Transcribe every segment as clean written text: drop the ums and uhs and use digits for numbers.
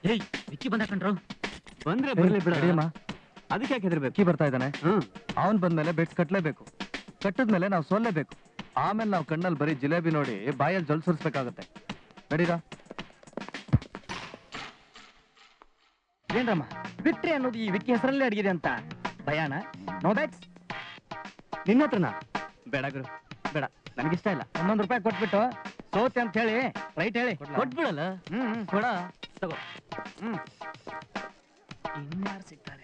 ಹೇಯ್ ವಿಕ್ಕಿ ಬಂದ ಕಣ್ರು. ಬಂದ್ರೆ ಬರ್ಲಿ ಬಿಡ. ಅದಕ್ಕೆ ಯಾಕೆ ಹೆದರ್ಬೇಕು? ವಿಕ್ಕಿ ಬರ್ತಾ ಇದ್ದಾನೆ. ಅವನ್ ಬಂದ್ಮೇಲೆ ಬೆಟ್ಸ್ ಕಟ್ಲೇಬೇಕು. ಕಟ್ಟದ್ಮೇಲೆ ನಾವು ಸೋಲ್ಲೇಬೇಕು. ಆಮೇಲೆ ನಾವು ಕಣ್ಣಲ್ಲಿ ಬರೀ ಜಿಲೇಬಿ ನೋಡಿ ಬಾಯಲ್ಲಿ ಜಲ್ ಸುರಿಸ್ಬೇಕಾಗತ್ತೆ. ನಡೀರಾ? ಏನ್ರಮ್ಮ ವಿಕ್ಟ್ರಿ ಅನ್ನೋದು ಈ ವಿಕ್ಕಿ ಹೆಸರಲ್ಲೇ ಅಡಗಿದೆ ಅಂತ ಭಯಾನ? ನೋ ಬ್ಯಾಟ್ಸ್ ನಿನ್ನ ಹತ್ರನಾ? ಬೇಡ ಗುರು ಬೇಡ, ನನಗಿಷ್ಟ ಇಲ್ಲ. ₹1 ಕೊಟ್ಬಿಟ್ಟು ಸೋತೆ ಅಂತ ಹೇಳಿ ರೈಟ್ ಹೇಳಿ ಕೊಟ್ಬಿಡಲ್ಲ. ಕೊಡ ತಗೋ. ಇನ್ಯಾರು ಸಿಗ್ತಾರೆ?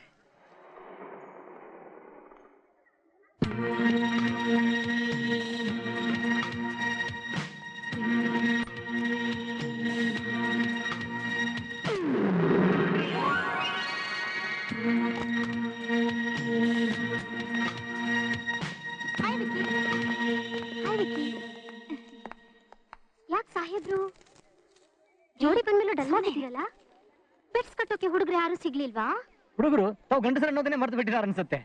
ಯಾಕೆ ಸಾಹೇಬ್ರು ಜೋಡಿ ಬಂದ್ಮೇಲೆ ಡಲ್ ಆಗಿದ್ದೀರಲ್ಲ? ಬೆಟ್ಸ್ ಕಟ್ಟೋಕೆ ಹುಡುಗರು ಯಾರು ಸಿಗ್ಲಿಲ್ವಾ? ಹುಡುಗರು ತಾವು ಗಂಡಸರು ಅನ್ನೋದನ್ನೇ ಮರ್ತು ಬಿಟ್ಟಿದ್ದಾರೆ ಅನ್ಸುತ್ತೆ.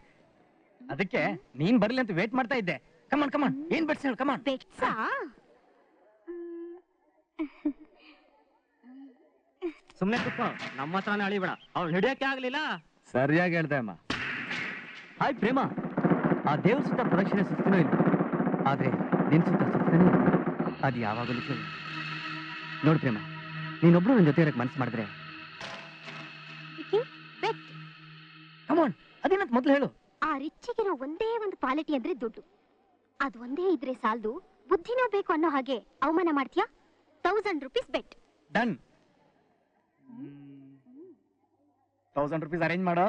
ಅದಕ್ಕೆ ನೀನ್ ಬರ್ಲಿ ಅಂತ ವೇಟ್ ಮಾಡ್ತಾ ಇದ್ದೆ. ಕಮಾನ್ ಕಮಾನ್, ಏನ್ ಬೆಟ್ಸ್ ಹೇಳು? ಕಮಾನ್. ಬೆಟ್ಸಾ? ಸುಮ್ನೆ ಕುತ್ಕೋ, ನಮ್ಮ ಹತ್ರನೇ ಅಳಿಬೇಡ. ಅವ್ಳು ಹಿಡಿಯಕ್ಕೆ ಆಗ್ಲಿಲ್ಲ. ಸರಿಯಾಗಿ ಹೇಳ್ದೆ ಅಮ್ಮ. ಹಾಯ್ ಪ್ರೇಮ, ಆ ದೇವ್ರ ಸುತ್ತ ಪ್ರದಕ್ಷಿಣೆ ಸುತ್ತನೂ ಇಲ್ಲ, ಆದ್ರೆ ನಿನ್ ಸುತ್ತ ಸುತ್ತನೇ ಅದು ಯಾವಾಗಲೂ ಕೇಳಿ. ನೋಡ್ ಪ್ರೇಮ, ನೀನೊಬ್ರು ನನ್ನ ಜೊತೆ ಇರಕ್ಕೆ ಮನ್ಸು ಮಾಡಿದ್ರೆ. ಕಮಾನ್, ಅದೇನಂತ ಮೊದಲು ಹೇಳು. ಆ ರಿಚ್ಚಿಗಿರೋ ಒಂದೇ ಒಂದು ಕ್ವಾಲಿಟಿ ಅಂದ್ರೆ ದುಡ್ಡು. ಅದು ಒಂದೇ ಇದ್ರೆ ಸಾಲದು, ಬುದ್ಧಿನೋ ಬೇಕು ಅನ್ನೋ ಹಾಗೆ ಅವಮಾನ ಮಾಡ್ತೀಯಾ? ₹1000 ಬೆಟ್. ಡನ್. ₹1000 ಅರೇಂಜ್ ಮಾಡೋ.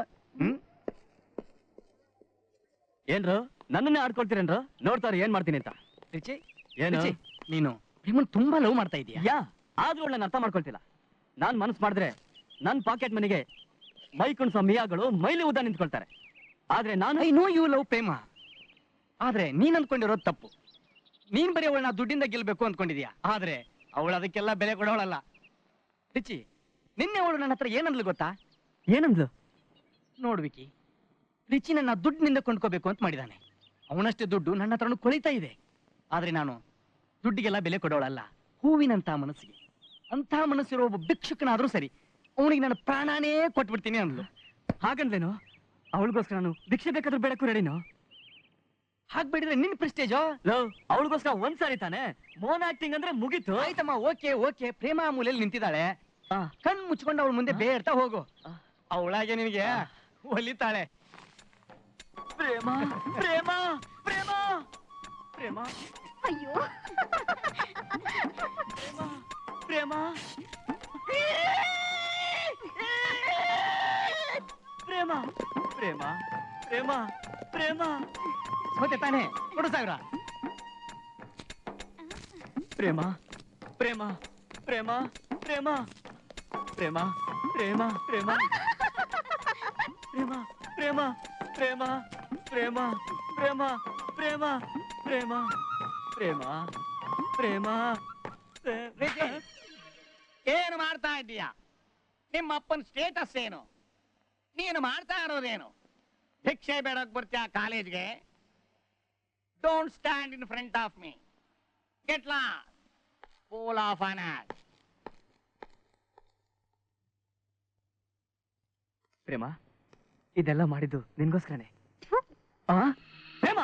ಏನ್ರು ನನ್ನನ್ನೇ ಆಡ್ಕೊಳ್ತೀರೇನ್ರು? ನೋಡ್ತಾರೆ ಏನ್ ಮಾಡ್ತೀನಿ ಅಂತ. ರಿಚಿ, ಏನು ನೀನು ಪ್ರೇಮನ್ ತುಂಬಾ ಲವ್ ಮಾಡ್ತಾ ಇದೀಯಾ? ಯಾ, ಆದ್ರೂ ನಾನು ಅರ್ಥ ಮಾಡ್ಕೊಳ್ತಿಲ್ಲ. ನಾನ್ ಮನಸ್ಸು ಮಾಡಿದ್ರೆ ನನ್ ಪಾಕೆಟ್ ಮನಿಗೆ ಮೈ ಕುಣಿಸೋ ಮಿಯಾಗಳು ಮೈಲಿ ಉದ್ದ ನಿಂತ್ಕೊಳ್ತಾರೆ. ಆದ್ರೆ ನಾನು ಐ ನೋ ಯು ಲವ್ ಪ್ರೇಮ. ಆದ್ರೆ ನೀನ್ ಅಂದ್ಕೊಂಡಿರೋದು ತಪ್ಪು. ನೀನ್ ಬರೀ ಅವಳನ್ನ ದುಡ್ಡಿಂದ ಗೆಲ್ಬೇಕು ಅಂದ್ಕೊಂಡಿದ್ಯಾ, ಆದ್ರೆ ಅವಳು ಅದಕ್ಕೆಲ್ಲ ಬೆಲೆ ಕೊಡೋಳಲ್ಲ. ರಿಚಿ, ನಿನ್ನೆ ಅವಳು ನನ್ನ ಹತ್ರ ಏನಂದ್ಲು ಗೊತ್ತಾ? ಏನಂದ್ಲು? ನೋಡ್ವಿಕಿ, ರಿಚಿ ನನ್ನ ದುಡ್ಡಿನಿಂದ ಕೊಂಡ್ಕೋಬೇಕು ಅಂತ ಮಾಡಿದಾನೆ. ಅವನಷ್ಟೇ ದುಡ್ಡು ನನ್ನ ಹತ್ರನು ಕೊಳಿತಾ ಇದೆ. ಆದ್ರೆ ನಾನು ದುಡ್ಡಿಗೆಲ್ಲ ಬೆಲೆ ಕೊಡೋಳಲ್ಲ, ಹೂವಿನಂತ ಮನಸ್ಸಿಗೆ. ಅಂತ ಮನಸ್ಸಿರೋ ಒಬ್ಬ ಭಿಕ್ಷುಕನಾದ್ರೂ ಸರಿ, ಅವನಿಗೆ ನನ್ನ ಪ್ರಾಣನೇ ಕೊಟ್ಬಿಡ್ತೀನಿ ಅಂದ್ಲು. ಹಾಗಂದ್ಲೇನು? ಅವಳಿಗೋಸ್ಕರ ನಾನು ಭಿಕ್ಷೆ ಬೇಕಾದ್ರೂ ಬೇಡಕ್ಕೂ ರೆಡಿನೋ? ಹಾಗ್ಬೇಡಿದ್ರೆ ನಿನ್ ಪ್ರೆಸ್ಟೇಜೋ. ಅವಳಿಗೋಸ್ಕರ ಒಂದ್ಸಾರಿ ತಾನೆ ಮೋನ್ ಆಕ್ಟಿಂಗ್ ಅಂದ್ರೆ ಮುಗೀತು. ಆಯ್ತಮ್ಮ, ಓಕೆ ಓಕೆ. ಪ್ರೇಮ ಮೂಲೆಯಲ್ಲಿ ನಿಂತಿದ್ದಾಳೆ, ಕಣ್ ಮುಚ್ಕೊಂಡು ಅವಳ ಮುಂದೆ ಬೇರ್ತಾ ಹೋಗು. ಅವಳಾಗೆ ನಿನಗೆ ಒಲಿತಾಳೆ. ಪ್ರೇಮ ಪ್ರೇಮ ಪ್ರೇಮ ಪ್ರೇಮ. ಅಯ್ಯೋ ಪ್ರೇಮ ಪ್ರೇಮ ಪ್ರೇಮ ಪ್ರೇಮ ಪ್ರೇಮ. ಮತ್ತೆ ತಾನೆ ಕೊಡು ಸಾವಿರ. ಪ್ರೇಮ ಪ್ರೇಮ ಪ್ರೇಮ ಪ್ರೇಮ ಪ್ರೇಮ ಪ್ರೇಮ ಪ್ರೇಮ ಪ್ರೇಮ ಪ್ರೇಮ ಪ್ರೇಮ ಪ್ರೇಮ ಪ್ರೇಮ ಪ್ರೇಮ ಪ್ರೇಮ ಪ್ರೇಮ ಪ್ರೇಮ. ಏನು ಮಾಡ್ತಾ ಇದ್ದೀಯಾ? ನಿಮ್ಮ ಅಪ್ಪನ ಸ್ಟೇಟಸ್ ಏನು? ನೀನು ಮಾಡ್ತಾ ಇರೋದೇನು? ಭಿಕ್ಷೆ ಬೇಡಕ್ ಬರ್ತೀಯಾ ಕಾಲೇಜ್ಗೆ? Don't stand in front of me. Get lost, fool of an ass. Prema, ಇದೆಲ್ಲ ಮಾಡಿದ್ದು ನಿನ್ಗೋಸ್ಕರನೇ. ಪ್ರೇಮ,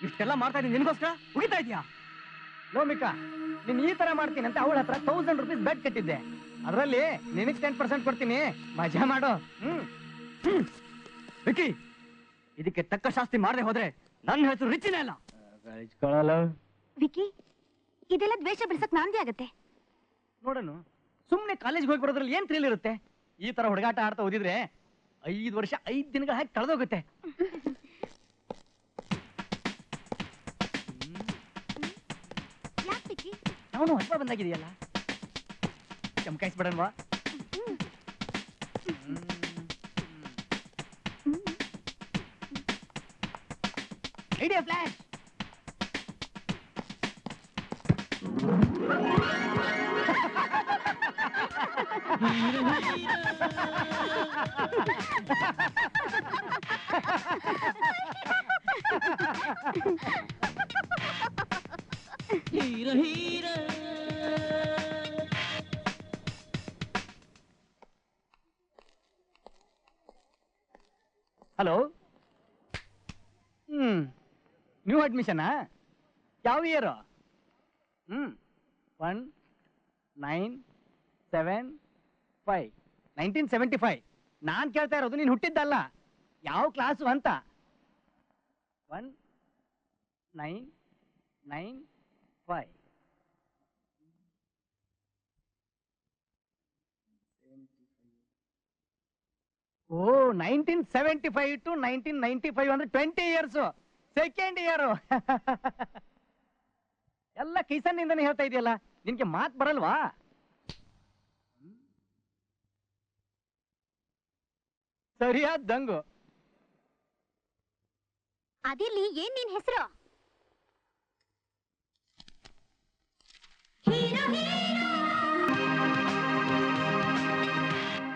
ಇಷ್ಟೆಲ್ಲ ಮಾಡ್ತಾ ಇದ್ದೀನಿ ನಿನ್ಗೋಸ್ಕರ? ಉಗಿತಾ ಇದೀಯಾ? ಲೋಮಿಕಾ, ನೀನ್ ಈ ತರ ಮಾಡ್ತೀನಿ ಅಂತ ಅವಳ ಹತ್ರ ₹1000 ಬೆಟ್ ಕಟ್ಟಿದ್ದೆ. ಅದರಲ್ಲಿ ನಿನಗೆ 10% ಕೊಡ್ತೀನಿ, ಮಜಾ ಮಾಡೋ. ವಿಕಿ, ಇದಕ್ಕೆ ತಕ್ಕ ಶಾಸ್ತಿ ಮಾಡದೆ ಹೋದ್ರೆ ನನ್ನ ಹೆಸರು ರಿಚಿನೇ ಅಲ್ಲ. ವಿಕಿ, ಇದೆಲ್ಲ ದ್ವೇಷ ಬೆಳೆಸಕ್ ನಾಂದಿ ಆಗತ್ತೆ. ನೋಡೋಣ, ಸುಮ್ನೆ ಕಾಲೇಜ್ಗೆ ಹೋಗಿ ಬರೋದ್ರಲ್ಲಿ ಏನ್ ಥ್ರಿಲ್ ಇರುತ್ತೆ? ಈ ತರ ಹುಡುಗಾಟ ಆಡ್ತಾ ಓದಿದ್ರೆ 5 ವರ್ಷ 5 ದಿನಗಳ ಹಾಕಿ ಕಳೆದೋಗುತ್ತೆ. ಅವನು ಹಬ್ಬ ಬಂದಾಗಿದೆಯಲ್ಲ, ಚಮಕಾಯಿಸ್ಬಿಡನ್ವಾ? Idea flash. ನ್ಯೂ ಅಡ್ಮಿಷನಾ? ಯಾವ ಇಯರು? 1975. 1975. ನಾನ್ ಕೇಳ್ತಾ ಇರೋದು ನೀನು ಹುಟ್ಟಿದ್ದಲ್ಲ, ಯಾವ ಕ್ಲಾಸು ಅಂತ. 1995. ಓ, 1975 to 1995 ಅಂದ್ರೆ 20 ಇಯರ್ಸ್. Second year. ಎಲ್ಲ ಕಿಸನ್ನಿಂದನೇ ಹೇಳ್ತಾ ಇದೆಯಲ್ಲ, ನಿನ್ಗೆ ಮಾತ್ ಬರಲ್ವಾ? ಸರಿಯಾದ ದಂಗು. ಅದಿರ್ಲಿ, ಏನ್ ನಿನ್ ಹೆಸರು?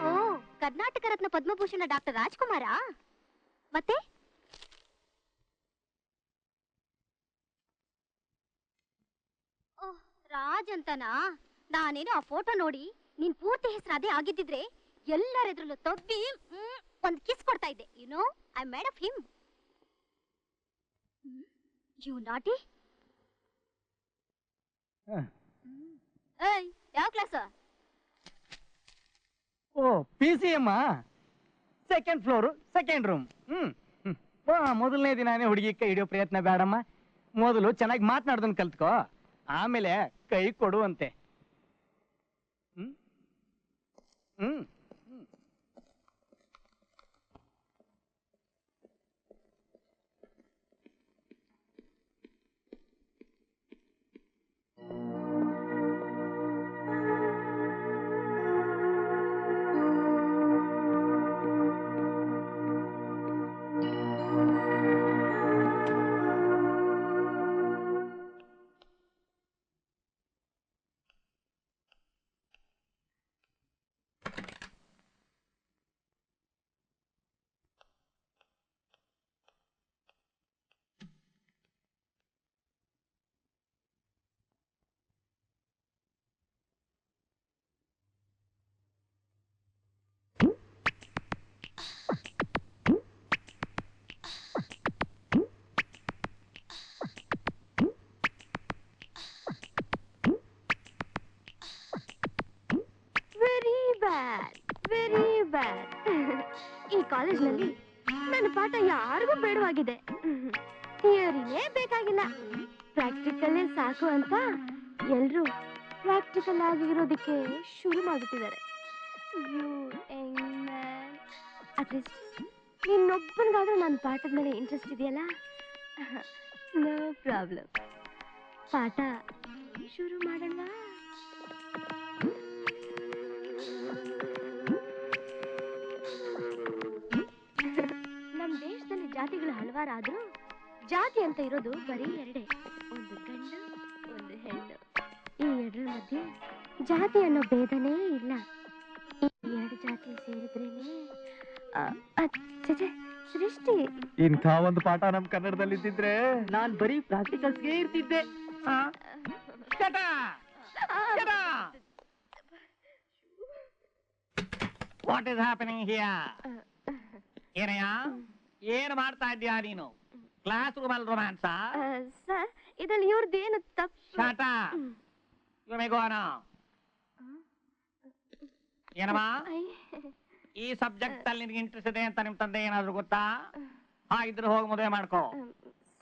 ಓ, ಕರ್ನಾಟಕ ರತ್ನ ಪದ್ಮಭೂಷಣ ಡಾಕ್ಟರ್ ರಾಜ್ಕುಮಾರ. ಮತ್ತೆ ಓಹ್, ರಾಜ್ ಅಂತನಾ? ನಾನೇನು ಆ ಫೋಟೋ ನೋಡಿ ನಿನ್ ಪೂರ್ತಿ ಹೆಸರು ಅದೇ ಆಗಿದ್ದಿದ್ರೆ ಎಲ್ಲರೆದ್ರಲ್ಲೂ ತಬ್ಬಿ ಒಂದ್ ಕಿಸ್ ಕೊಡ್ತಾ ಇದ್ದೆ. You know, I made of him. You naughty. ಏಯ್, ಯಾವ ಕ್ಲಾಸ್? ಓ, PCM. Second floor, second room. ಮೊದಲನೇ ದಿನಾನೇ ಹುಡುಗಿ ಕೈ ಹಿಡಿಯೋ ಪ್ರಯತ್ನ ಬೇಡಮ್ಮ. ಮೊದಲು ಚೆನ್ನಾಗಿ ಮಾತನಾಡೋದನ್ನ ಕಲ್ತ್ಕೋ, ಆಮೇಲೆ ಕೈ ಕೊಡುವಂತೆ. ಹ್ಮ್ ಹ್ಮ್ ವೆರಿ ಬ್ಯಾಡ್. ಈ ಕಾಲೇಜ್ನಲ್ಲಿ ನನ್ನ ಪಾಠ ಯಾರಿಗೂ ಬೇಡವಾಗಿದೆ. ಥಿಯರಿನೇ ಬೇಕಾಗಿಲ್ಲ, ಪ್ರಾಕ್ಟಿಕಲ್ಲೇ ಸಾಕು ಅಂತ ಎಲ್ರು ಪ್ರಾಕ್ಟಿಕಲ್ ಆಗಿರೋದಕ್ಕೆ ಶುರು ಮಾಡ್ಬಿಟ್ಟಿದ್ದಾರೆ. ಅಟ್ಲೀಸ್ಟ್ ಇನ್ನೊಬ್ಬನಿಗಾದ್ರೂ ನನ್ನ ಪಾಠದ ಮೇಲೆ ಇಂಟ್ರೆಸ್ಟ್ ಇದೆಯಲ್ಲ? No problem. ಪಾಠ ಶುರು ಮಾಡೋಣ. ನಮ್ಮ ದೇಶದಲ್ಲಿ ಜಾತಿಗಳು ಹಲವಾರಾದ್ರೂ ಜಾತಿ ಅಂತ ಇರೋದು ಬರೀ ಎರಡೇ, ಒಂದು ಗಂಡು, ಒಂದು ಹೆಣ್ಣು. ಈ ಎರಡರ ಮಧ್ಯೆ ಜಾತಿ ಅನ್ನೋ ಭೇದನೇ ಇಲ್ಲ. ಈ ಎರಡು ಜಾತಿ ಸೇರಿದ್ರೇನೆ ಸೃಷ್ಟಿ. ಇಂಥ ಒಂದು ಪಾಠ ನಮ್ ಕನ್ನಡದಲ್ಲಿ ಇದ್ದಿದ್ರೆ ನಾನ್ ಬರೀ ಪ್ರಾಕ್ಟಿಕಲ್ಸ್ಗೆ ಇರ್ತಿದ್ದೆ. What is happening here? ಏನಯ್ಯ, ಏನು ಮಾಡ್ತಾ ಇದ್ದೀಯಾ ನೀನು? ಕ್ಲಾಸ್ ರೂಮ್ ಅಲ್ಲಿ ರೊಮ್ಯಾನ್ಸ್? ಸರ್, ಇದ್ರಲ್ಲಿ ಇವ್ರದ್ದೇನು ತಪ್ಪು? ಶಾಟ, ಯು ಮೇ ಗೋ ನೌ. ಏನಮ್ಮ, ಈ ಸಬ್ಜೆಕ್ಟ್ ಅಲ್ಲಿ ನಿನ್ಗೆ ಇಂಟ್ರೆಸ್ಟ್ ಇದೆ ಅಂತ ನಿಮ್ ತಂದೆ ಏನಾದ್ರು ಗೊತ್ತಾ? ಹಾಗಿದ್ರೆ ಹೋಗಿ ಮದುವೆ ಮಾಡ್ಕೋ.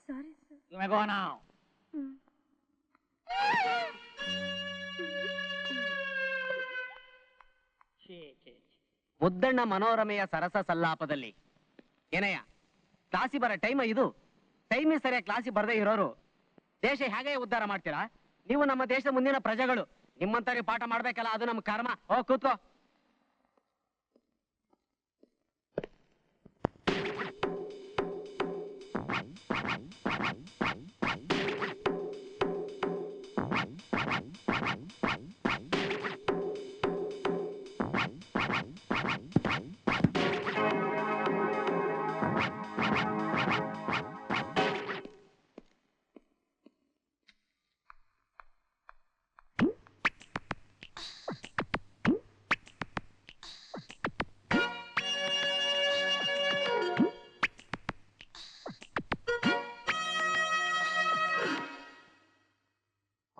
Sorry sir. You may go now. Muddanna ಮನೋರಮೆಯ ಸರಸ ಸಲ್ಲಾಪದಲ್ಲಿ ಏನಯ್ಯ, ಕ್ಲಾಸಿ ಬರೋ ಟೈಮ್ ಇದು. ಟೈಮಿಗೆ ಸರಿಯಾಗಿ ಕ್ಲಾಸಿಗೆ ಬರದೇ ಇರೋರು ದೇಶ ಹೇಗೆ ಉದ್ಧಾರ ಮಾಡ್ತೀರಾ? ನೀವು ನಮ್ಮ ದೇಶದ ಮುಂದಿನ ಪ್ರಜೆಗಳು, ನಿಮ್ಮಂತವ್ರಿಗೆ ಪಾಠ ಮಾಡ್ಬೇಕಲ್ಲ, ಅದು ನಮ್ಮ ಕರ್ಮ. ಹೋಗ್ ಕೂತ್ಕೋ.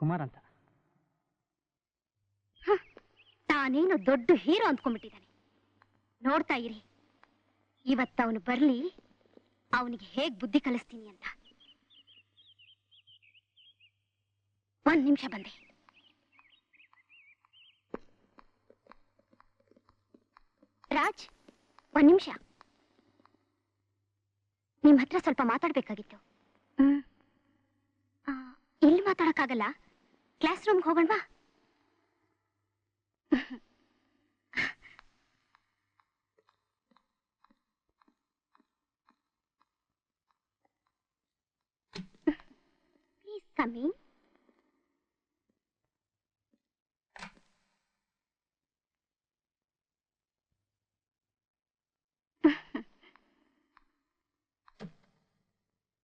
ಕುಮಾರ್ ಅಂತ. ತಾನೇನು ದೊಡ್ಡ ಹೀರೋ ಅಂದ್ಕೊಂಡ್ಬಿಟ್ಟಿದ್ದಾನೆ. ನೋಡ್ತಾ ಇರಿ, ಇವತ್ತವನು ಬರ್ಲಿ, ಅವನಿಗೆ ಹೇಗ್ ಬುದ್ಧಿ ಕಲಿಸ್ತೀನಿ ಅಂತ. 1 ನಿಮಿಷ ಬಂದೆ. ರಾಜ್, 1 ನಿಮಿಷ. ನಿಮ್ ಹತ್ರ ಸ್ವಲ್ಪ ಮಾತಾಡ್ಬೇಕಾಗಿತ್ತು. ಎಲ್ಲಿ ಮಾತಾಡಕ್ಕಾಗಲ್ಲ, ಕ್ಲಾಸ್ ರೂಮ್ಗೆ ಹೋಗೋಣವಾ? Please come in.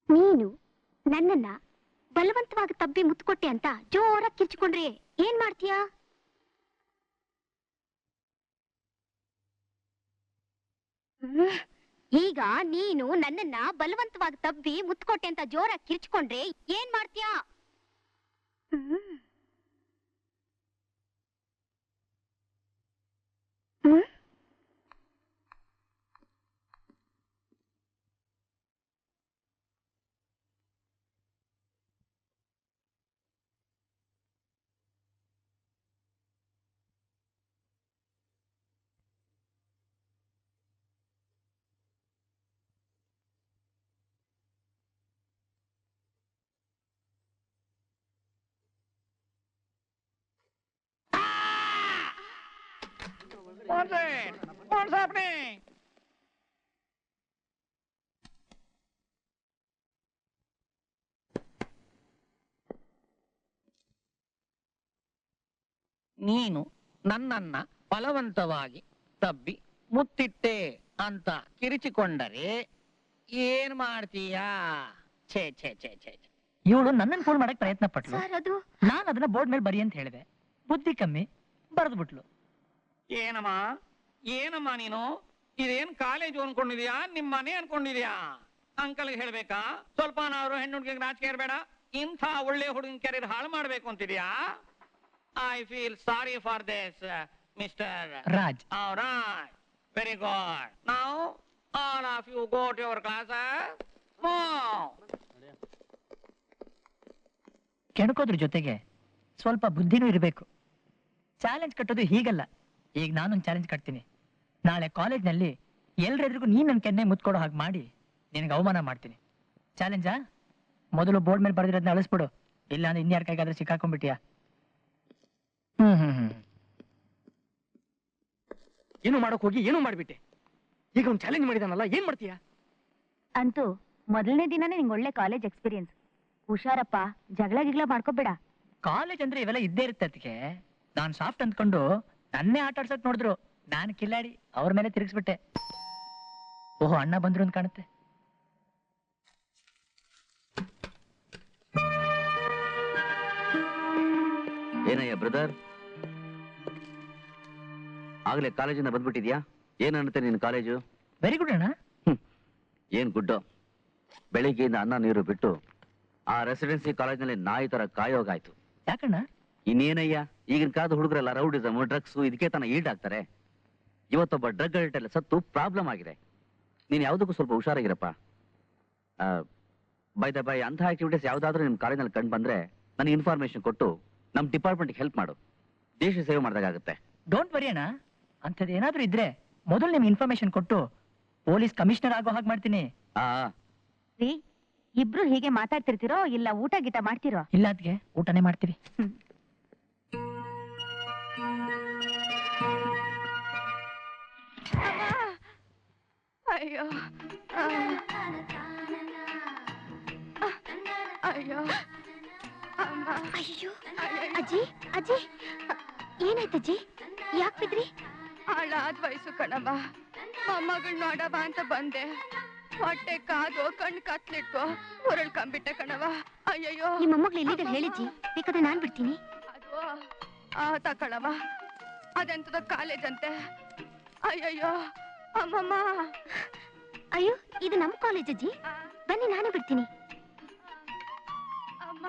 ನೀನು ನನ್ನನ್ನ ಬಲವಂತವಾಗಿ ತಬ್ಬಿ ಮುತ್ಕೊಟ್ಟೆ ಅಂತ ಜೋರಾಗಿ ಕಿರ್ಚಿಕೊಂಡ್ರೆ ಏನ್ ಮಾಡ್ತೀಯಾ? ಈಗ ನೀನು ನನ್ನನ್ನ ಬಲವಂತವಾಗಿ ತಬ್ಬಿ ಮುತ್ಕೊಟ್ಟೆ ಅಂತ ಜೋರಾಗಿ ಕಿರ್ಚಿಕೊಂಡ್ರೆ ಏನ್ ಮಾಡ್ತೀಯಾ? What's happening? ನೀನು ನನ್ನನ್ನ ಬಲವಂತವಾಗಿ ತಬ್ಬಿ ಮುತ್ತಿಟ್ಟೆ ಅಂತ ಕಿರಿಚಿಕೊಂಡರೆ ಏನ್ ಮಾಡ್ತೀಯಾ? ಛೇ ಛೇ ಛೇ ಛೇ. ಇವಳು ನನ್ನನ್ನು ಫೋನ್ ಮಾಡಕ್ ಪ್ರಯತ್ನ ಪಟ್ಲು. ಸರ್, ಅದು ನಾನು ಅದನ್ನ ಬೋರ್ಡ್ ಮೇಲೆ ಬರಿ ಅಂತ ಹೇಳಿದೆ. ಬುದ್ಧಿ ಕಮ್ಮಿ, ಬರೆದು ಬಿಟ್ಲು. ಏನಮ್ಮ ನೀನು ಇದೇನ್ ಕಾಲೇಜು ಅನ್ಕೊಂಡಿದ್ಯಾ, ನಿಮ್ ಮನೆ ಅನ್ಕೊಂಡಿದ್ಯಾ? ಅಂಕಲ್ಗೆ ಹೇಳ್ಬೇಕಾ? ಸ್ವಲ್ಪ ನಾವ್ರು ಹೆಣ್ಣು ಹುಡುಗಿಗೆ ನಾಚಿಕೆ ಇರಬೇಡ, ಇಂಥ ಒಳ್ಳೆ ಹುಡುಗನ ಕೆರಿಯರ್ ಹಾಳು ಮಾಡ್ಬೇಕು ಅಂತಿದ್ಯಾ? I feel sorry for this mister Raj. Alright, very good. Now all of you go to your classes. Move. ಕೆಣಕೋದ್ರ ಜೊತೆಗೆ ಸ್ವಲ್ಪ ಬುದ್ಧಿನೂ ಇರಬೇಕು. ಚಾಲೆಂಜ್ ಕಟ್ಟೋದು ಹೀಗಲ್ಲ. ಈಗ ನಾನೊಂದು ಚಾಲೆಂಜ್ ಕಟ್ತೀನಿ. ನಾಳೆ ಕಾಲೇಜ್ನಲ್ಲಿ ಎಲ್ರೆದ್ರಿಗೂ ನೀನ್ ನನ್ನ ಕೆನ್ನೆ ಮುತ್ಕೊಡೋ ಹಾಗೆ ಮಾಡಿ ನಿನಗೆ ಅವಮಾನ ಮಾಡ್ತೀನಿ. ಚಾಲೆಂಜಾ? ಮೊದಲು ಬೋರ್ಡ್ ಮೇಲೆ ಬರೆದಿರೋದನ್ನ ಅಳಿಸ್ಬಿಡು, ಇಲ್ಲ ಅಂದ್ರೆ ಇನ್ಯಾರ ಕೈಗಾದ್ರೆ ಸಿಕ್ಕಾಕೊಂಡ್ಬಿಟ್ಟಿಯಾ? ಏನು ಮಾಡೋಕ್ ಹೋಗಿ ಏನೂ ಮಾಡ್ಬಿಟ್ಟೆ. ಈಗ ಒಂದು ಚಾಲೆಂಜ್ ಮಾಡಿದಾನಲ್ಲ, ಏನ್ ಮಾಡ್ತೀಯಾ? ಅಂತೂ ಮೊದಲನೇ ದಿನನೇ ನಿಂಗೆ ಒಳ್ಳೆ ಕಾಲೇಜ್ ಎಕ್ಸ್ಪೀರಿಯನ್ಸ್. ಹುಷಾರಪ್ಪ, ಜಗಳ ಗಿಗ್ಳ ಮಾಡ್ಕೋಬೇಡ. ಕಾಲೇಜ್ ಅಂದ್ರೆ ಇವೆಲ್ಲ ಇದ್ದೇ ಇರುತ್ತೆ. ಅದಕ್ಕೆ ನಾನ್ ಸಾಫ್ಟ್ ಅಂದ್ಕೊಂಡು ನನ್ನೇ ಆಟ ಆಡ್ಸಕ್ ನೋಡಿದ್ರು, ನಾನು ಕಿಲ್ಲಾಡಿ ಅವ್ರ ಮೇಲೆ ತಿರುಗಿಸ್ಬಿಟ್ಟೆ. ಓಹೋ, ಅಣ್ಣ ಬಂದ್ರು ಅಂತ ಕಾಣುತ್ತೆ. ಏನಯ್ಯ ಬ್ರದರ್, ಆಗ್ಲೇ ಕಾಲೇಜಿಂದ ಬಂದ್ಬಿಟ್ಟಿದ್ಯಾ? ಏನನ್ನುತ್ತೆ ನಿನ್ ಕಾಲೇಜು? ವೆರಿ ಗುಡ್ ಅಣ್ಣ. ಏನ್ ಗುಡ್ಡು, ಬೆಳಿಗ್ಗೆಯಿಂದ ಅನ್ನ ನೀರು ಬಿಟ್ಟು ಆ ರೆಸಿಡೆನ್ಸಿ ಕಾಲೇಜ್ನಲ್ಲಿ ನಾಯಿ ತರ ಕಾಯೋಗಾಯ್ತು. ಯಾಕಣ್ಣ? ಇನ್ನೇನಯ್ಯ, ಈಗಿನ ಕಾಲದ ಹುಡುಗರೆಲ್ಲ ರೌಡಿಸಮ್, ಡ್ರಗ್ಸ್ ಇದಕ್ಕೆ ತಾನ ಈಡಾಗ್ತಾರೆ. ಇವತ್ತೊಬ್ಬ ಡ್ರಗ್ ಅಡಿಕ್ಟ್ ಎಲ್ಲ ಸತ್ತು ಪ್ರಾಬ್ಲಮ್ ಆಗಿದೆ. ನೀನ್ ಯಾವ್ದಕ್ಕೂ ಸ್ವಲ್ಪ ಹುಷಾರಾಗಿರಪ್ಪ. ಬೈ ದ ಬೈ, ಅಂಥ ಆಕ್ಟಿವಿಟೀಸ್ ಯಾವ್ದಾದ್ರೂ ನಿಮ್ ಕಾಲೇಜ್ನಲ್ಲಿ ಕಂಡು ಬಂದ್ರೆ ನನಗೆ ಇನ್ಫಾರ್ಮೇಶನ್ ಕೊಟ್ಟು ನಮ್ ಡಿಪಾರ್ಟ್ಮೆಂಟ್ಗೆ ಹೆಲ್ಪ್ ಮಾಡು. ದೇಶ ಸೇವೆ ಮಾಡ್ದಾಗುತ್ತೆ. ಡೋಂಟ್ ವರಿ ಅಣ್ಣ, ಅಂಥದ್ದು ಏನಾದ್ರೂ ಇದ್ರೆ ಮೊದಲು ನಿಮ್ಗೆ ಇನ್ಫಾರ್ಮೇಶನ್ ಕೊಟ್ಟು ಪೊಲೀಸ್ ಕಮಿಷನರ್ ಆಗೋ ಹಾಗೆ ಮಾಡ್ತೀನಿ. ರೀ, ಇಬ್ರು ಹೀಗೆ ಮಾತಾಡ್ತಿರ್ತೀರೋ ಇಲ್ಲ ಊಟ ಗೀಟ ಮಾಡ್ತಿರೋ? ಇಲ್ಲ, ಅದ್ಗೆ ಊಟನೇ ಮಾಡ್ತೀವಿ. ಅಯ್ಯೋ ಅಯ್ಯೋ ಅಮ್ಮ. ಅಯ್ಯೋ ಅಜ್ಜಿ, ಅಜ್ಜಿ ಏನಾಯ್ತಜ್ಜಿ? ಯಾಕೆ ಬಿದ್ರಿ? ಹಾಳಾದ ವಯಸ್ಸು ಕಣಮ್ಮ. ಮೊಮ್ಮಗಳು ನೋಡವ ಅಂತ ಬಂದೆ, ಹೊಟ್ಟೆ ಕಾದು ಕಣ್ಣು ಕತ್ಲಿಟ್ಕೋ ಹೊರಳ್ಕೊಂಡ್ಬಿಟ್ಟೆ ಕಣವ. ಅಯ್ಯಯ್ಯೋ, ನಿಮ್ಮ ಮೊಮ್ಮಗಳು ಎಲ್ಲಿದ್ದಾರೆ ಹೇಳಿಜ್ಜಿ, ಬೇಕಾದ್ರೆ ನಾನ್ ಬಿಡ್ತೀನಿ. ಅದು ತಕಳವ, ಅದೆಂತದ ಕಾಲೇಜ್ ಅಂತೆ. ಅಯ್ಯಯ್ಯೋ ಅಮ್ಮಮ್ಮ. ಅಯ್ಯೋ, ಇದು ನಮ್ಮ ಕಾಲೇಜ್ ಅಜ್ಜಿ, ಬನ್ನಿ ನಾನೇ ಬಿಡ್ತೀನಿ. ಅಮ್ಮ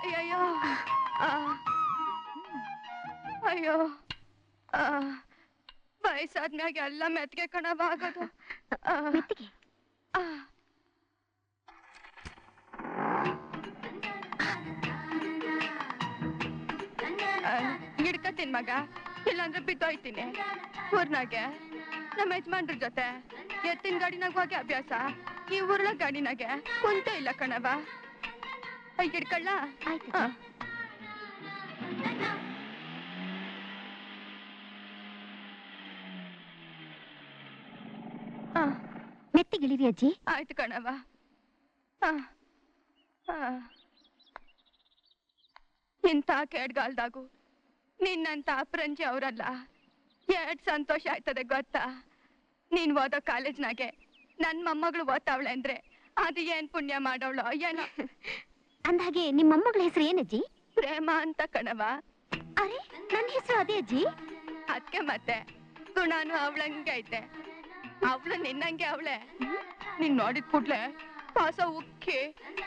ಅಯ್ಯಯ್ಯೋ ಅಯ್ಯೋ ವಯಸ್ಸಾದ್ಮ್ಯಾಗ ಎಲ್ಲ ಮೆತ್ಗೆ ಕಣವ ಆಗೋದು ಹಿಡ್ಕತೀನಿ ಮಗ, ಇಲ್ಲಾಂದ್ರೆ ಬಿದ್ದೋಯ್ತೀನಿ. ಊರ್ನಾಗೆ ನಮ್ಮ ಯಜಮಾನ್ರ ಜೊತೆ ಎತ್ತಿನ ಗಾಡಿನಾಗ ಹೋಗಿ ಅಭ್ಯಾಸ, ಈ ಊರ್ನ ಗಾಡಿನಾಗೆ ಕುಂತ ಇಲ್ಲ ಕಣವ. ಹಿಡ್ಕಳ್ಳ? ಮೆತ್ತಿಗಿಳಿರಿ ಅಜ್ಜಿ. ಆಯ್ತು ಕಣವ. ಇಂಥ ಕೇಡ್ಗಾಲ್ದಾಗು ನಿನ್ನಂತ ಅಪ್ರಂಜಿ ಅವರಲ್ಲ. ಎರಡ್ ಸಂತೋಷ ಆಯ್ತದೆ ಗೊತ್ತಾ? ನೀನ್ ಓದೋ ಕಾಲೇಜ್ನಾಗೆ ನನ್ ಮೊಮ್ಮಗಳು ಓದ್ತಾವಳೆ ಅಂದ್ರೆ ಅದು ಏನ್ ಪುಣ್ಯ ಮಾಡೋಳು ಏನೋ. ಅಂದಾಗೆ ನಿಮ್ಮ ಮೊಮ್ಮಗಳ ಹೆಸರು ಏನಜ್ಜಿ? ಪ್ರೇಮ ಅಂತ ಕಣವ. ಅರೆ, ನನ್ನ ಹೆಸರು ಅದೇ ಅಜ್ಜಿ. ಅದಕ್ಕೆ ಮತ್ತೆ ಗುಣಾನು ಅವಳಂಗೆ ಐತೆ. ಅವಳು ನಿನ್ನಂಗೆ ಅವಳೆ. ನೀನ್ ನೋಡಿದ್ ಕೂಡ್ಲೆ ಪಾಸ ಉಕ್ಕಿ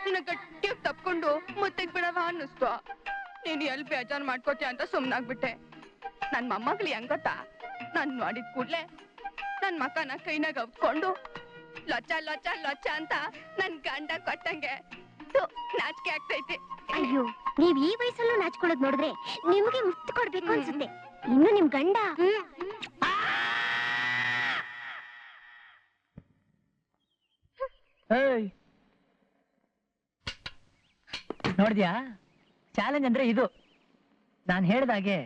ನಿನ್ನ ಗಟ್ಟಿಯಾಗಿ ತಪ್ಕೊಂಡು ಮುತ್ತಿಗೆ ಬಿಡವ ಅನ್ನಿಸ್ತು. ನೀನು ಎಲ್ಲಿ ಬೇಜಾರು ಮಾಡ್ಕೋತೀಯ ಅಂತ ಸುಮ್ನಾಗ್ಬಿಟ್ಟೆ. ನನ್ ಮೊಮ್ಮಗಳು ಹೆಂಗ್ ಗೊತ್ತಾ? ನಾನ್ ನೋಡಿದ್ ಕೂಡ್ಲೆ ನನ್ ಮಕ್ಕನ ಕೈನಾಗ ಅವ್ಕೊಂಡು ಲೊಚ್ಚ ಲೊಚ್ಚ ಲೊಚ್ಚ ಅಂತ ನನ್ ಗಂಡ ಕೊಟ್ಟಂಗೆ ನಾಚಿಕೆ ಆಗ್ತೈತಿ. ಅಯ್ಯೋ, ನೀವ್ ಈ ವಯಸ್ಸಲ್ಲೂ ನಾಚ್ಕೊಳ್ಳೋದ್ ನೋಡಿದ್ರೆ ನಿಮ್ಗೆ ಮುತ್ತು ಕೊಡ್ಬೇಕು ಅನ್ಸುತ್ತೆ. ಇನ್ನು ನಿಮ್ ಗಂಡ ನೋಡಿದ್ಯಾ? ಚಾಲೆಂಜ್ ಅಂದ್ರೆ ಇದು. ನಾನು ಹೇಳ್ದಾಗೆ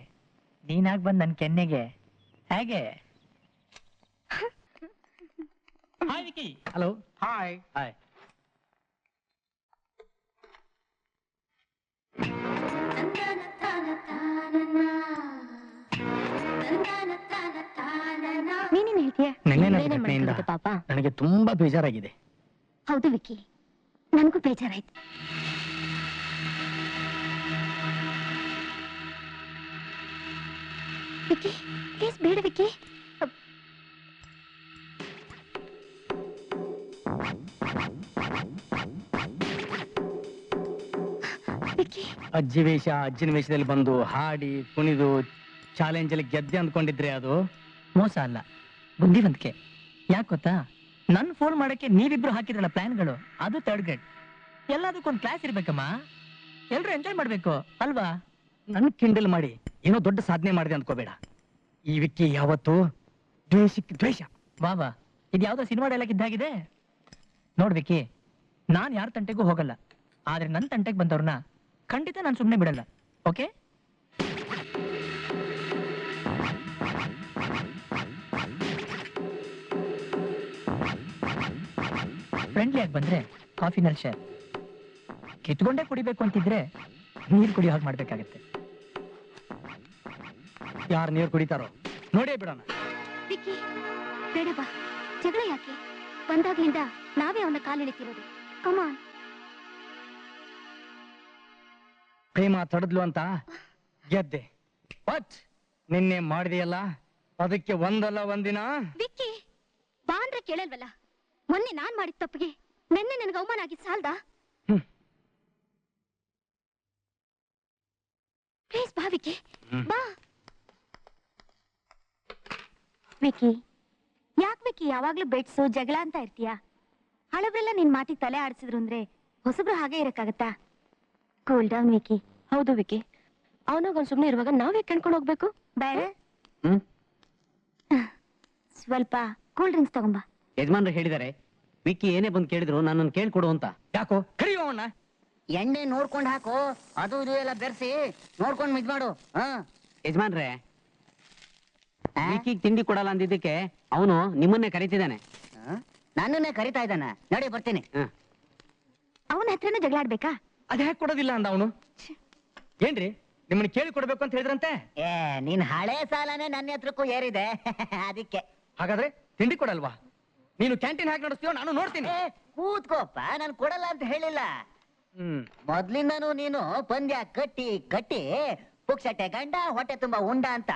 ನೀನಾಗ್ ಬಂದ್ ನನ್ ಕೆನ್ನೆಗೆ ಹೇಗೆ? Hi Vicky. Hello. Hi. Hi. ನೀನೇನ್ ಹೇಳ್ತೀಯ? ಪಾಪ ನನಗೆ ತುಂಬಾ ಬೇಜಾರಾಗಿದೆ. ಹೌದು ವಿಕ್ಕಿ, ನನ್ಗೂ ಬೇಜಾರಾಯ್ತು. ವಿಕ್ಕಿ ಪ್ಲೀಸ್ ಬೇಡ ವಿಕ್ಕಿ. ಅಜ್ಜಿ ವೇಷ, ಅಜ್ಜಿನ ವೇಷದಲ್ಲಿ ಬಂದು ಹಾಡಿ ಕುಣಿದು ಚಾಲೆಂಜ್ ಅಲ್ಲಿ ಗೆದ್ದೆ ಅಂದ್ಕೊಂಡಿದ್ರೆ ಅದು ಮೋಸ ಅಲ್ಲ, ಬುದ್ಧಿವಂತಿಕೆ. ಯಾಕೆ ಗೊತ್ತಾ? ನನ್ ಫೋನ್ ಮಾಡಕ್ಕೆ ನೀವಿಬ್ರು ಹಾಕಿದ್ರಲ್ಲ ಪ್ಲಾನ್ಗಳು, ಅದು ಥರ್ಡ್ ಗ್ರೇಡ್. ಎಲ್ಲದಕ್ಕೊಂದು ಕ್ಲಾಸ್ ಇರ್ಬೇಕಮ್ಮ. ಎಲ್ರು ಎಂಜಾಯ್ ಮಾಡ್ಬೇಕು ಅಲ್ವಾ? ನನ್ ಕಿಂಡಲ್ ಮಾಡಿ ಏನೋ ದೊಡ್ಡ ಸಾಧನೆ ಮಾಡಿದೆ ಅಂದ್ಕೋಬೇಡ. ಈ ವಿಕ್ಕಿ ಯಾವತ್ತು ದ್ವೇಷಕ್ಕೆ ದ್ವೇಷ. ಬಾಬಾ, ಇದು ಯಾವ್ದೋ ಸಿನಿಮಾ ಡೈಲಾಗ್ ಇದ್ದಾಗಿದೆ. ನೋಡ್ಬೇಕಿ, ನಾನ್ ಯಾರ ತಂಟೆಗೂ ಹೋಗಲ್ಲ, ಆದ್ರೆ ನನ್ ತಂಟೆಗೆ ಬಂದವ್ರನ್ನ ಖಂಡಿತ ನಾನು ಸುಮ್ಮನೆ ಬಿಡಲ್ಲ. ಓಕೆ? ಫ್ರೆಂಡ್ಲಿ ಆಗಿ ಬಂದ್ರೆ ಕಾಫಿನಲ್ಲಿ ಶೇರ್, ಕಿತ್ಕೊಂಡೇ ಕುಡಿಬೇಕು ಅಂತಿದ್ರೆ ನೀರು ಕುಡಿಯೋ ಹಾಗೆ ಮಾಡ್ಬೇಕಾಗತ್ತೆ. ಯಾರು ನೀರು ಕುಡಿತಾರೋ ನೋಡೇ ಬಿಡೋಣ. ವಿಕ್ಕಿ ಬೇಡ ಬಾ, ಜಗಳ ಯಾಕೆ? ಬಂದಾಗ್ಲಿಂದ ನಾವೇ ಅವನ ಕಾಲಿಳಿತಿರೋದು. ಕಮಾನ್. ಪ್ರೇಮ ತಡದ್ಲು ಅಂತ ಗೆದ್ದೆ. ಬಟ್ ನಿನ್ನೆ ಮಾಡಿದೆಯಲ್ಲ, ಅದಕ್ಕೆ ಒಂದಲ್ಲ ಒಂದಿನ. ವಿಕ್ಕಿ ಬಾ ಅಂದ್ರೆ ಕೇಳಲ್ವಲ್ಲ. ಮೊನ್ನೆ ನಾನ್ ಮಾಡಿದ ತಪ್ಪಿಗೆ ನೆನ್ನೆ ನನಗೆ ಅವಮಾನ ಆಗಿದ್ ಸಾಲ್ದ? ಪ್ಲೀಸ್ ಬಾ ವಿಕ್ಕಿ, ಬಾ. ವಿಕ್ಕಿ, ಯಾಕೆ ವಿಕ್ಕಿ ಯಾವಾಗ್ಲೂ ಬೆಟ್ಸು ಜಗಳ ಅಂತ ಇರ್ತೀಯ? ಹಳಬ್ರೆಲ್ಲ ನಿನ್ ಮಾತಿಗೆ ತಲೆ ಆಡಿಸಿದ್ರು ಅಂದ್ರೆ ಹೊಸಬ್ರು ಹಾಗೆ ಇರಕ್ಕಾಗತ್ತಾ? Cool down Vicky. ಹೌದು ವಿಕ್ಕಿ, ಅವನಾಗೊಂದು ಸುಮ್ಮನೆ ಇರುವಾಗ ನಾವೇ ಕಣ್ಕೊಂಡು ಹೋಗ್ಬೇಕು. ಬೇಡ, ಸ್ವಲ್ಪ ಕೂಲ್ ಡ್ರಿಂಕ್ಸ್ ತಗೊಂಬಾ. ಯಜಮಾನ್ರು ಹೇಳಿದಾರೆ, ವಿಕ್ಕಿ ಏನೇ ಬಂದು ಕೇಳಿದ್ರು ನನ್ನನ್ನು ಕೇಳ್ಕೊಡು ಅಂತ. ಯಾಕೋ ಕರಿಯೋಣ? ಎಣ್ಣೆ ನೋಡ್ಕೊಂಡು ಹಾಕು, ಅದು ಇದು ಎಲ್ಲ ಬೆರೆಸಿ ನೋಡ್ಕೊಂಡು ಮಿದ್ ಮಾಡು. ಯಜಮಾನ್ರೆ, ವಿಕ್ಕಿಗೆ ತಿಂಡಿ ಕೊಡಲ್ಲ ಅಂದಿದ್ದಕ್ಕೆ ಅವನು ನಿಮ್ಮನ್ನೇ ಕರೀತಿದ್ದಾನೆ. ನನ್ನನ್ನೇ ಕರಿತಾ ಇದ್ದಾನ. ನಡಿ ಬರ್ತೀನಿ. ಅವನ ಹತ್ರನೂ ಜಗಳ ಆಡ್ಬೇಕಾ? ಅದ್ ಯಾಕೆ ಕೊಡೋದಿಲ್ಲ ಅಂದ ಅವನು? ಏನ್ರಿ, ನಿಮ್ಮನ್ನ ಕೇಳಿ ಕೊಡ್ಬೇಕು ಅಂತ ಹೇಳಿದ್ರಂತೆ? ನೀನ್ ಹಳೆ ಸಾಲನೇ ನನ್ನ ಹತ್ರಕ್ಕೂ ಏರಿದೆ. ಅದಕ್ಕೆ. ಹಾಗಾದ್ರೆ ತಿಂಡಿ ಕೊಡಲ್ವಾ? ನೀನು ಕ್ಯಾಂಟೀನ್ ಹಾಕಿ ನಡೆಸ್ತೀಯೋ? ನಾನು ನೋಡ್ತೀನಿ. ಕೂತ್ಕೋಪ್ಪ, ನಾನು ಕೊಡಲ್ಲ ಅಂತ ಹೇಳಿಲ್ಲ. ಮೊದ್ಲಿಂದನೂ ನೀನು ಪಂದ್ಯ ಕಟ್ಟಿ ಕಟ್ಟಿ ಪುಕ್ಷಟೆ ಗಂಡ ಹೊಟ್ಟೆ ತುಂಬಾ ಉಂಡ ಅಂತ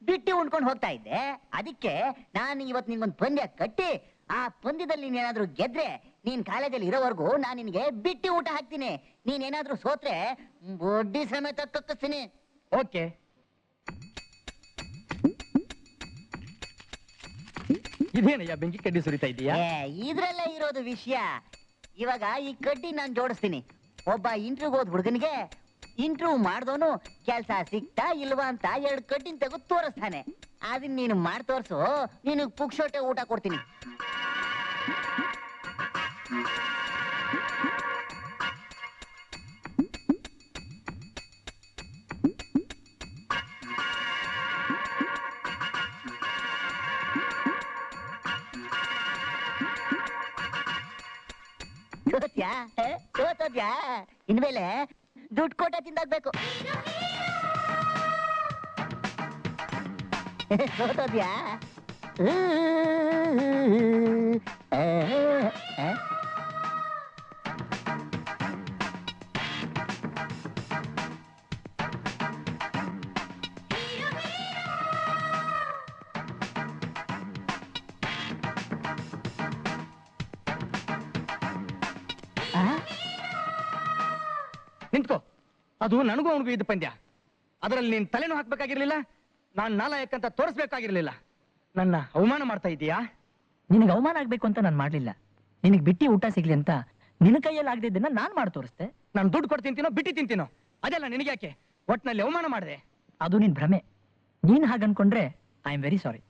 ಬಿಟ್ಟಿ ಉಂಡ್ಕೊಂಡು ಹೋಗ್ತಾ ಇದ್ದೆ. ಅದಕ್ಕೆ ನಾನು ಇವತ್ತು ನಿಂಗೊಂದು ಪಂದ್ಯ ಕಟ್ಟಿ ಆ ಪಂದ್ಯದಲ್ಲಿ ನೀನೇನಾದ್ರೂ ಗೆದ್ರೆ ನೀನ್ ಕಾಲೇಜಲ್ಲಿ ಇರೋವರೆಗೂ ನಾನು ನಿನ್ಗೆ ಬಿಟ್ಟಿ ಊಟ ಹಾಕ್ತೀನಿ. ನೀನೇನಾದ್ರೂ ಸೋತ್ರೆ ಬಡ್ಡಿ ಸಮೇತ ಕಕ್ಕಿಸ್ತೀನಿ. ಓಕೆ. ಇದೇನಯ್ಯ ಬೆಂಕಿ ಕಡ್ಡಿ ಸುರಿತಾ ಇದೀಯಾ? ಇದ್ರಲ್ಲೇ ಇರೋದು ವಿಷಯ. ಇವಾಗ ಈ ಕಡ್ಡಿ ನಾನು ಜೋಡಿಸ್ತೀನಿ. ಒಬ್ಬ ಇಂಟರ್ವ್ಯೂಗೆ ಹೋದ್ ಹುಡುಗನಿಗೆ ಇಂಟರ್ವ್ಯೂ ಮಾಡ್ದವನು ಕೆಲ್ಸ ಸಿಕ್ತಾ ಇಲ್ವಾ ಅಂತ 2 ಕಡ್ಡಿನ ತೆಗೆದು ತೋರಿಸ್ತಾನೆ. ಅದನ್ನ ನೀನು ಮಾಡಿ ತೋರ್ಸು, ನೀನು ಪುಕ್ಷೋಟೆ ಊಟ ಕೊಡ್ತೀನಿ. ಸೋತೋದ್ಯಾ? ಇನ್ಮೇಲೆ ದುಡ್ಡು ಕೊಟ್ಟ ತಿಂದಾಗ್ಬೇಕು. ಸೋತೋದ್ಯಾ? ನಿಂತ್ಕೋ. ಅದು ನನಗೂ ಅವನಿಗೂ ಇದ್ದ ಪಂದ್ಯ. ಅದರಲ್ಲಿ ನೀನ್ ತಲೆನೂ ಹಾಕ್ಬೇಕಾಗಿರ್ಲಿಲ್ಲ, ನಾನ್ ನಾಲಾಯಕ್ ಅಂತ ತೋರಿಸ್ಬೇಕಾಗಿರ್ಲಿಲ್ಲ. ನನ್ನ ಅವಮಾನ ಮಾಡ್ತಾ ಇದೀಯಾ? ನಿನಗೆ ಅವಮಾನ ಆಗ್ಬೇಕು ಅಂತ ನಾನು ಮಾಡ್ಲಿಲ್ಲ. ನಿನಗೆ ಬಿಟ್ಟಿ ಊಟ ಸಿಗ್ಲಿ ಅಂತ ನಿನ್ನ ಕೈಯಲ್ಲಿ ಆಗದಿದ್ದನ್ನ ನಾನ್ ಮಾಡಿ ತೋರಿಸ್ದೆ. ನಾನು ದುಡ್ಡು ಕೊಟ್ಟು ತಿಂತೀನೋ ಬಿಟ್ಟಿ ತಿಂತೀನೋ ಅದೆಲ್ಲ ನಿನಗೆ ಯಾಕೆ? ಒಟ್ನಲ್ಲಿ ಅವಮಾನ ಮಾಡಿದೆ. ಅದು ನಿನ್ ಭ್ರಮೆ. ನೀನ್ ಹಾಗೆ ಅನ್ಕೊಂಡ್ರೆ ಐ ಆಮ್ ವೆರಿ ಸಾರಿ.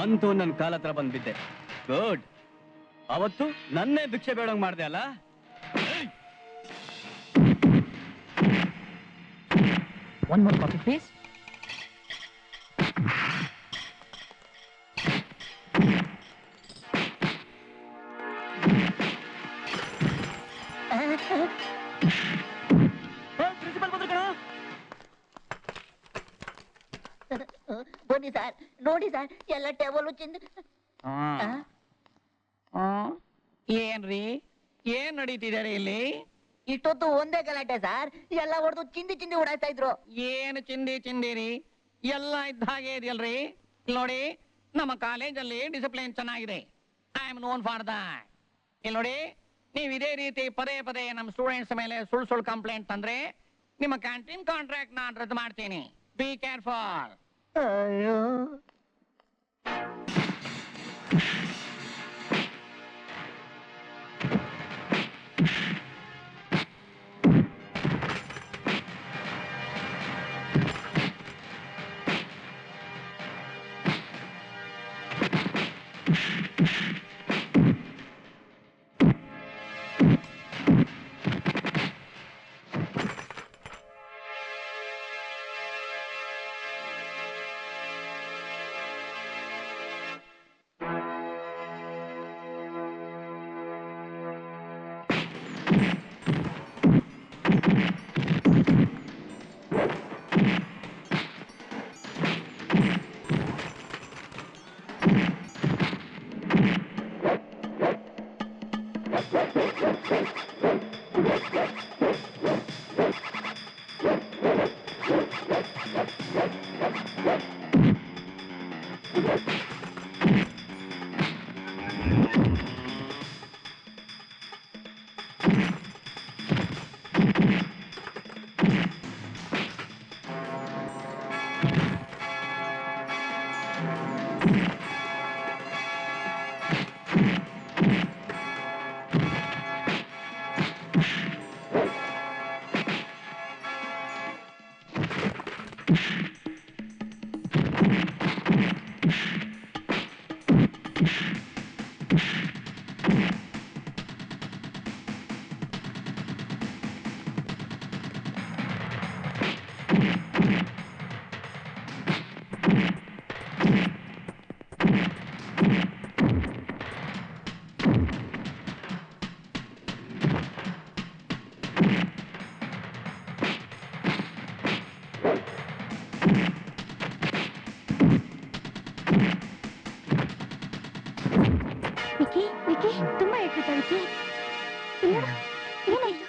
ಅಂತೂ ನನ್ನ ಕಾಲ ಹತ್ರ ಬಂದ್ಬಿದ್ದೆ. ಗುಡ್. ಅವತ್ತು ನನ್ನೇ ಭಿಕ್ಷೆ ಬೇಡಂಗ್ ಮಾಡ್ದೆ ಅಲ್ಲ? One more coffee please. Principal ಬಂದ್ರು ಕಣೋ. ಬನ್ನಿ ಸರ್, ನೋಡಿ ಸರ್, ಎಲ್ಲ ಟೇಬಲ್ ಚಿಂದ. ಏನ್ರಿ, ಏನ್ ನಡೀತಿದ್ದಾರೆ ಇಲ್ಲಿ? ಇಷ್ಟೊತ್ತು ಒಂದೇ ಗಲಾಟೆ ಸರ್. ಎಲ್ಲ ಹೊಡೆದು ಚಿಂದಿ ಚಿಂದಿ ಓಡಾಡ್ತಾ ಇದ್ರು. ಏನು ಚಿಂದಿರಿ? ಎಲ್ಲ ಇದ್ದ ಹಾಗೆ ಇದೆಯಲ್ರಿ. ಇಲ್ಲಿ ನೋಡಿ, ನಮ್ಮ ಕಾಲೇಜಲ್ಲಿ ಡಿಸಿಪ್ಲಿನ್ ಚೆನ್ನಾಗಿದೆ. I am known for that. ಇಲ್ಲಿ ನೋಡಿ, ನೀವು ಇದೇ ರೀತಿ ಪದೇ ಪದೇ ನಮ್ಮ ಸ್ಟೂಡೆಂಟ್ಸ್ ಮೇಲೆ ಸುಳ್ಳು ಕಂಪ್ಲೇಂಟ್ ತಂದ್ರೆ ನಿಮ್ಮ ಕ್ಯಾಂಟೀನ್ ಕಾಂಟ್ರಾಕ್ಟ್ ನಾನು ರದ್ದು ಮಾಡ್ತೀನಿ. Be careful. ಅಯ್ಯೋ, ವಿಕಿ, ವಿಕಿ, ತುಂಬಾ ಏನಾಯ್ತು ತಳಿಸಿ? ಏನಾಯ್ತು?